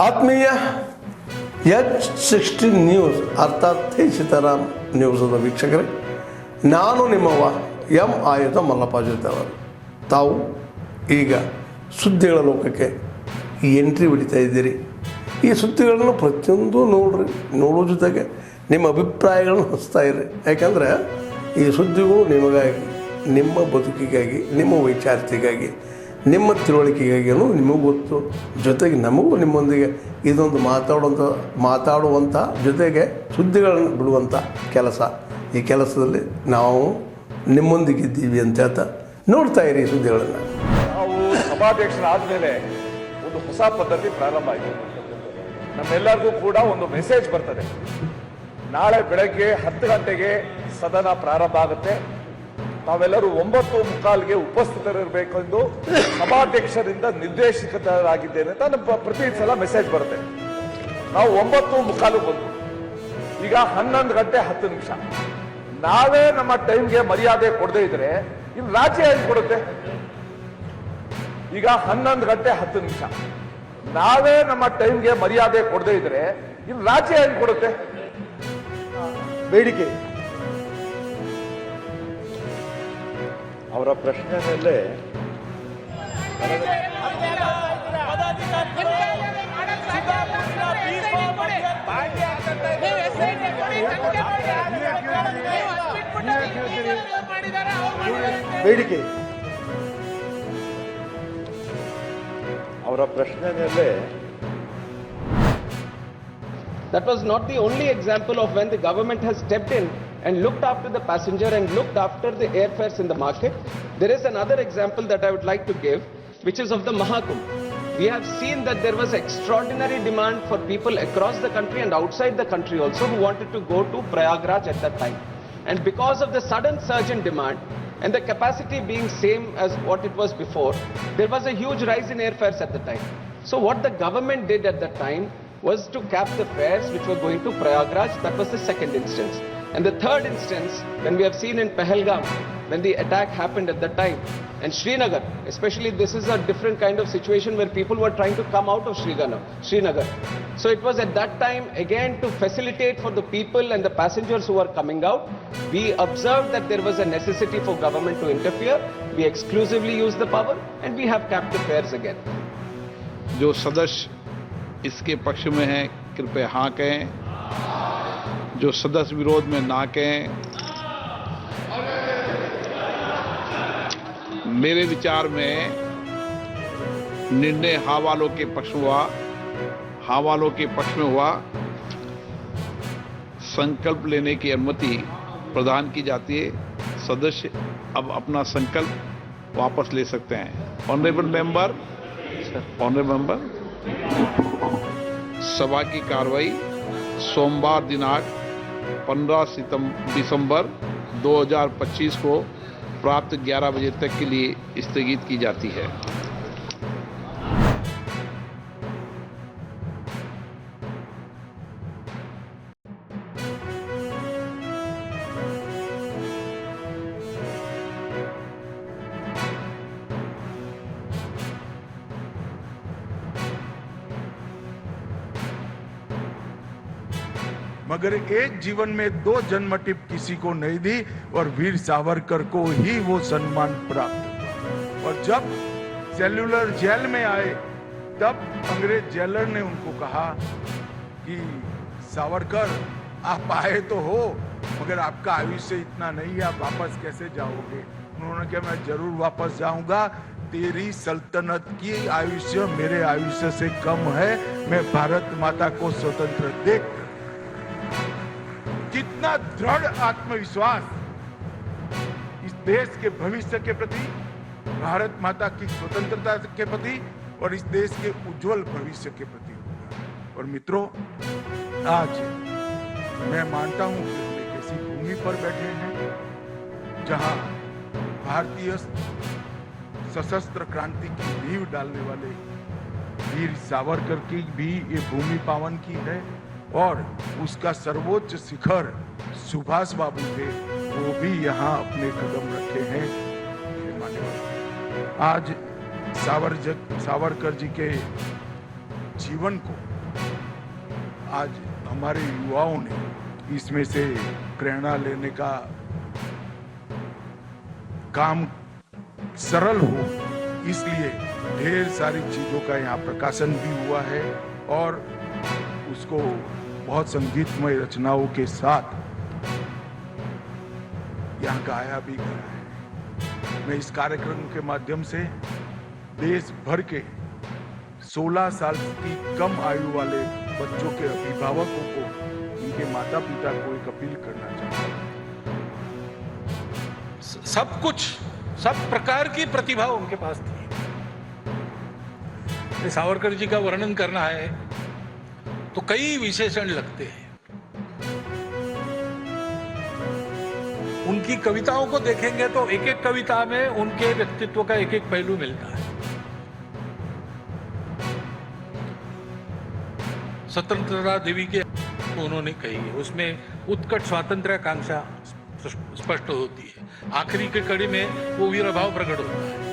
ಆತ್ಮೀಯ H60 news ಅರ್ಥಾತ್ ಸೀತಾರಾಮ್ ನ್ಯೂಸದ ವೀಕ್ಷಕರೇ, ನಾನು ನಿಮ್ಮವ ಎಂ ಆಯುಧ ಮಲ್ಲಪ್ಪ ಜೊತೆಯವರು. ತಾವು ಈಗ ಸುದ್ದಿಗಳ ಲೋಕಕ್ಕೆ ಎಂಟ್ರಿ ಹೊಡಿತಾ ಇದ್ದೀರಿ. ಈ ಸುದ್ದಿಗಳನ್ನು ಪ್ರತಿಯೊಂದು ನೋಡೋ ಜೊತೆಗೆ ನಿಮ್ಮ ಅಭಿಪ್ರಾಯಗಳನ್ನು ಹಚ್ತಾ ಇರ್ರಿ. ಯಾಕಂದರೆ ಈ ಸುದ್ದಿಗಳು ನಿಮಗಾಗಿ, ನಿಮ್ಮ ಬದುಕಿಗಾಗಿ, ನಿಮ್ಮ ವೈಚಾರಿಕೆಗಾಗಿ, ನಿಮ್ಮ ತಿಳುವಳಿಕೆಗಾಗಿಯೂ ನಿಮಗೂ ಗೊತ್ತು, ಜೊತೆಗೆ ನಮಗೂ ನಿಮ್ಮೊಂದಿಗೆ ಇದೊಂದು ಮಾತಾಡುವಂಥ ಜೊತೆಗೆ ಸುದ್ದಿಗಳನ್ನು ಬಿಡುವಂಥ ಕೆಲಸ. ಈ ಕೆಲಸದಲ್ಲಿ ನಾವು ನಿಮ್ಮೊಂದಿಗಿದ್ದೀವಿ ಅಂತ ಹೇಳ್ತಾ ನೋಡ್ತಾ ಇರಿ ಈ ಸುದ್ದಿಗಳನ್ನು. ನಾವು ಸಭಾಧ್ಯಕ್ಷರಾದ ಮೇಲೆ ಒಂದು ಹೊಸ ಪದ್ಧತಿ ಪ್ರಾರಂಭ ಆಯಿತು. ನಮ್ಮೆಲ್ಲರಿಗೂ ಕೂಡ ಒಂದು ಮೆಸೇಜ್ ಬರ್ತದೆ. ನಾಳೆ ಬೆಳಗ್ಗೆ 10 ಗಂಟೆಗೆ ಸದನ ಪ್ರಾರಂಭ ಆಗುತ್ತೆ. ನಾವೆಲ್ಲರೂ 9:45ಗೆ ಉಪಸ್ಥಿತರಿರಬೇಕೆಂದು ಸಭಾಧ್ಯಕ್ಷರಿಂದ ನಿರ್ದೇಶಿತರಾಗಿದ್ದೇನೆ ಅಂತ ನಮ್ಮ ಪ್ರತಿ ಸಲ ಮೆಸೇಜ್ ಬರುತ್ತೆ. ನಾವು 9:45 ಬಂದು ಈಗ 11 ಗಂಟೆ 10 ನಿಮಿಷ. ನಾವೇ ನಮ್ಮ ಟೈಮ್ಗೆ ಮರ್ಯಾದೆ ಕೊಡದೇ ಇದ್ರೆ ಇಲ್ಲಿ ರಾಜ್ಯ ಹೇಗೆ ಕೊಡುತ್ತೆ? ಈಗ 11 ಗಂಟೆ 10 ನಿಮಿಷ. ನಾವೇ ನಮ್ಮ ಟೈಮ್ಗೆ ಮರ್ಯಾದೆ ಕೊಡದೇ ಇದ್ರೆ ಇಲ್ಲಿ ರಾಜ್ಯ ಹೇಗೆ ಕೊಡುತ್ತೆ? ಬೇಡಿಕೆ ಅವರ ಪ್ರಶ್ನೆ ಮೇಲೆ ಬೇಡಿಕೆ ಅವರ ಪ್ರಶ್ನೆ ಮೇಲೆ That was not the only example of when the government has stepped in and looked after the passenger and looked after the airfares in the market. There is another example that I would like to give, which is of the Mahakumbh. We have seen that there was extraordinary demand for people across the country and outside the country also who wanted to go to Prayagraj at that time. And because of the sudden surge in demand and the capacity being same as what it was before, there was a huge rise in airfares at the time. So what the government did at that time was to cap the fares which were going to Prayagraj. That was the second instance. And the third instance, when we have seen in Pahalgam, when the attack happened at that time, and Srinagar, especially this is a different kind of situation where people were trying to come out of Srinagar. So it was at that time, again, to facilitate for the people and the passengers who were coming out, we observed that there was a necessity for government to interfere. We exclusively used the power and we have capped the fares again. जो सदस्य इसके पक्ष में हैं कृपया हाँ कहें, जो सदस्य विरोध में ना कहें। मेरे विचार में निर्णय हाँ वालों के पक्ष में हुआ। संकल्प लेने की अनुमति प्रदान की जाती है। सदस्य अब अपना संकल्प वापस ले सकते हैं। ऑनरेबल मेंबर, सभा की कार्रवाई सोमवार दिनांक 15 दिसंबर 2025 को प्राप्त 11 बजे तक के लिए स्थगित की जाती है। मगर एक जीवन में 2 जन्म टिप किसी को नहीं दी और वीर सावरकर को ही वो सम्मान प्राप्त हुआ। और जब सेल्युलर जेल में आए तब अंग्रेज जेलर ने उनको कहा कि सावरकर आप आए तो हो मगर आपका आयुष्य इतना नहीं है, आप वापस कैसे जाओगे? उन्होंने कहा मैं जरूर वापस जाऊंगा, तेरी सल्तनत की आयुष्य मेरे आयुष्य से कम है, मैं भारत माता को स्वतंत्र देख। कितना दृढ़ आत्मविश्वास इस देश के भविष्य के प्रति, भारत माता की स्वतंत्रता के प्रति और इस देश के उज्जवल भविष्य के प्रति होगा। और मित्रों, आज मैं मानता हूं कि हम एक ऐसी भूमि पर बैठे हैं जहां भारतीय सशस्त्र क्रांति की नींव डालने वाले वीर सावरकर की भी ये भूमि पावन की है और उसका सर्वोच्च शिखर सुभाष बाबू थे, वो भी यहाँ अपने कदम रखे हैं। आज सावरकर जी के जीवन को आज हमारे युवाओं ने इसमें से प्रेरणा लेने का काम सरल हो, इसलिए ढेर सारी चीज़ों का यहाँ प्रकाशन भी हुआ है और उसको बहुत संगीतमय रचनाओं के साथ यहाँ गाया भी गया है। मैं इस कार्यक्रम के माध्यम से देश भर के 16 साल की कम आयु वाले बच्चों के अभिभावकों को, उनके माता पिता को एक अपील करना चाहता हूँ। सब कुछ, सब प्रकार की प्रतिभा उनके पास थी। सावरकर जी का वर्णन करना है तो कई विशेषण लगते हैं। उनकी कविताओं को देखेंगे तो एक एक कविता में उनके व्यक्तित्व का एक एक पहलू मिलता है। स्वतंत्रता देवी के उन्होंने कही है, उसमें उत्कट स्वातंत्र्य आकांक्षा स्पष्ट होती है। आखिरी के कड़ी में वो वीर भाव प्रकट होता है।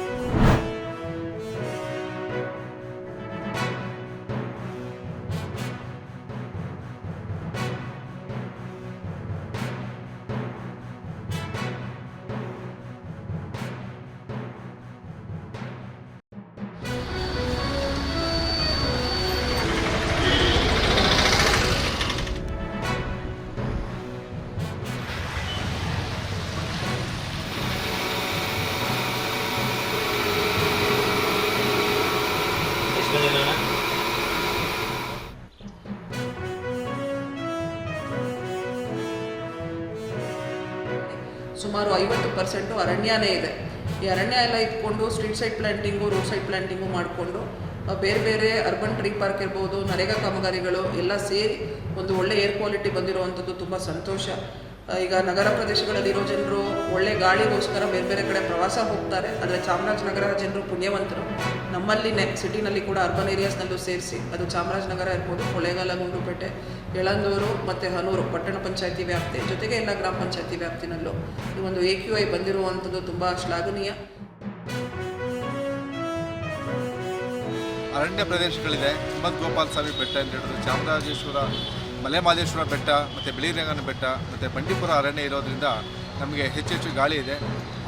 ಸುಮಾರು 50% ಅರಣ್ಯನೇ ಇದೆ. ಈ ಅರಣ್ಯ ಎಲ್ಲ ಇಟ್ಕೊಂಡು street side planting, road side planting ಮಾಡಿಕೊಂಡು ಬೇರೆ ಬೇರೆ ಅರ್ಬನ್ ಟ್ರೀ ಪಾರ್ಕ್ ಇರ್ಬೋದು, ನರೇಗಾ ಕಾಮಗಾರಿಗಳು ಎಲ್ಲ ಸೇರಿ ಒಂದು ಒಳ್ಳೆ ಏರ್ ಕ್ವಾಲಿಟಿ ಬಂದಿರುವಂಥದ್ದು ತುಂಬ ಸಂತೋಷ. ಈಗ ನಗರ ಪ್ರದೇಶಗಳಲ್ಲಿರೋ ಜನರು ಒಳ್ಳೆ ಗಾಳಿಗೋಸ್ಕರ ಬೇರೆ ಬೇರೆ ಕಡೆ ಪ್ರವಾಸ ಹೋಗ್ತಾರೆ. ಆದರೆ ಚಾಮರಾಜನಗರ ಜನರು ಪುಣ್ಯವಂತರು. ನಮ್ಮಲ್ಲಿನೇ ಸಿಟಿನಲ್ಲಿ ಕೂಡ ಅರ್ಬನ್ ಏರಿಯಾಸ್ನಲ್ಲೂ ಸೇರಿಸಿ, ಅದು ಚಾಮರಾಜನಗರ ಇರ್ಬೋದು, ಕೊಳ್ಳೇಗಾಲ, ಗುಂಡ್ಲುಪೇಟೆ, ಯಳಂದೂರು ಮತ್ತು ಹನೂರು ಪಟ್ಟಣ ಪಂಚಾಯತಿ ವ್ಯಾಪ್ತಿ ಜೊತೆಗೆ ಎಲ್ಲ ಗ್ರಾಮ ಪಂಚಾಯತಿ ವ್ಯಾಪ್ತಿನಲ್ಲೂ ಈ ಒಂದು AQI ಬಂದಿರುವಂಥದ್ದು ತುಂಬ ಶ್ಲಾಘನೀಯ. ಅರಣ್ಯ ಪ್ರದೇಶಗಳಿದೆ. ಹಿಮ್ಮತ್ ಗೋಪಾಲ ಸ್ವಾಮಿ ಬೆಟ್ಟ ಅಂತ ಹೇಳಿದ್ರು, ಚಾಮರಾಜೇಶ್ವರ ಮಲೆಮಹದೇಶ್ವರ ಬೆಟ್ಟ ಮತ್ತು ಬಿಳಿರಂಗನ ಬೆಟ್ಟ ಮತ್ತು ಬಂಡೀಪುರ ಅರಣ್ಯ ಇರೋದ್ರಿಂದ ನಮಗೆ ಹೆಚ್ಚೆಚ್ಚು ಗಾಳಿ ಇದೆ.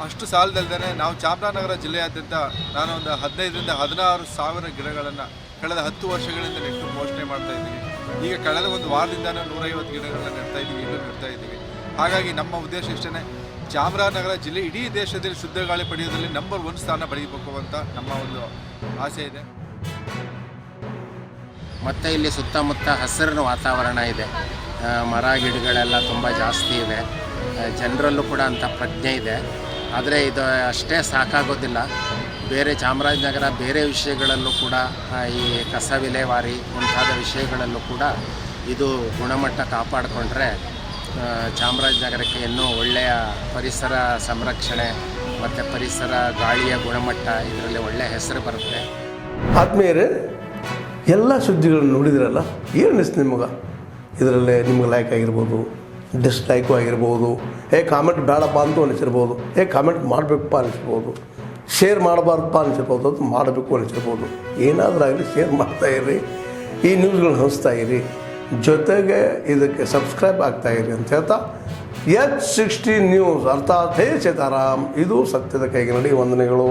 ಅಷ್ಟು ಸಾಲದಲ್ಲದೆ ನಾವು ಚಾಮರಾಜನಗರ ಜಿಲ್ಲೆಯಾದ್ಯಂತ ನಾನು ಒಂದು 15ರಿಂದ 16,000 ಗಿಡಗಳನ್ನು ಕಳೆದ 10 ವರ್ಷಗಳಿಂದ ನೆಟ್ಟು ಪೋಷಣೆ ಮಾಡ್ತಾ ಇದ್ದೀವಿ. ಈಗ ಕಳೆದ ಒಂದು ವಾರದಿಂದಲೂ 150 ಗಿಡಗಳನ್ನ ನೆಡ್ತಾ ಇದ್ದೀವಿ, ಇಲ್ಲೂ ನೆಡ್ತಾ ಇದ್ದೀವಿ. ಹಾಗಾಗಿ ನಮ್ಮ ಉದ್ದೇಶ ಇಷ್ಟೇ, ಚಾಮರಾಜನಗರ ಜಿಲ್ಲೆ ಇಡೀ ದೇಶದಲ್ಲಿ ಶುದ್ಧ ಗಾಳಿ ಪಡೆಯೋದ್ರಲ್ಲಿ ನಂಬರ್ 1 ಸ್ಥಾನ ಪಡೆಯಬೇಕು ಅಂತ ನಮ್ಮ ಒಂದು ಆಸೆ ಇದೆ. ಮತ್ತು ಇಲ್ಲಿ ಸುತ್ತಮುತ್ತ ಹಸಿರಿನ ವಾತಾವರಣ ಇದೆ, ಮರ ಗಿಡಗಳೆಲ್ಲ ತುಂಬ ಜಾಸ್ತಿ ಇವೆ, ಜನರಲ್ಲೂ ಕೂಡ ಅಂಥ ಪ್ರಜ್ಞೆ ಇದೆ. ಆದರೆ ಇದು ಅಷ್ಟೇ ಸಾಕಾಗೋದಿಲ್ಲ. ಬೇರೆ ಚಾಮರಾಜನಗರ ಬೇರೆ ವಿಷಯಗಳಲ್ಲೂ ಕೂಡ ಈ ಕಸ ವಿಲೇವಾರಿ ಮುಂತಾದ ವಿಷಯಗಳಲ್ಲೂ ಕೂಡ ಇದು ಗುಣಮಟ್ಟ ಕಾಪಾಡಿಕೊಂಡ್ರೆ ಚಾಮರಾಜನಗರಕ್ಕೆ ಇನ್ನೂ ಒಳ್ಳೆಯ ಪರಿಸರ ಸಂರಕ್ಷಣೆ ಮತ್ತು ಪರಿಸರ ಗಾಳಿಯ ಗುಣಮಟ್ಟ ಇದರಲ್ಲಿ ಒಳ್ಳೆಯ ಹೆಸರು ಬರುತ್ತೆ. ಆದ್ಮೇಲೆ ಎಲ್ಲ ಸುದ್ದಿಗಳನ್ನು ನೋಡಿದ್ರಲ್ಲ, ಏನು ಅನಿಸ್ತು ನಿಮಗೆ? ಇದರಲ್ಲೇ ನಿಮ್ಗೆ ಲೈಕ್ ಆಗಿರ್ಬೋದು, ಡಿಸ್ಲೈಕು ಆಗಿರ್ಬೋದು, ಕಾಮೆಂಟ್ ಬೇಡಪ್ಪ ಅಂತೂ ಅನಿಸಿರ್ಬೋದು, ಕಾಮೆಂಟ್ ಮಾಡಬೇಕಪ್ಪ ಅನಿಸಿರ್ಬೋದು, ಶೇರ್ ಮಾಡಬಾರ್ದಪ್ಪ ಅನಿಸಿರ್ಬೋದು, ಅದು ಮಾಡಬೇಕು ಅನಿಸಿರ್ಬೋದು. ಏನಾದರೂ ಆಗಲಿ ಶೇರ್ ಮಾಡ್ತಾಯಿರಿ, ಈ ನ್ಯೂಸ್ಗಳನ್ನ ಹಂಚ್ತಾ ಇರಿ, ಜೊತೆಗೆ ಇದಕ್ಕೆ ಸಬ್ಸ್ಕ್ರೈಬ್ ಆಗ್ತಾಯಿರಿ ಅಂತ ಹೇಳ್ತಾ H16 ನ್ಯೂಸ್ ಅರ್ಥಾತ್ ಹೇ ಸೀತಾರಾಮ್, ಇದು ಸತ್ಯದ ಕೈಗೆ ನಡಿ. ವಂದನೆಗಳು.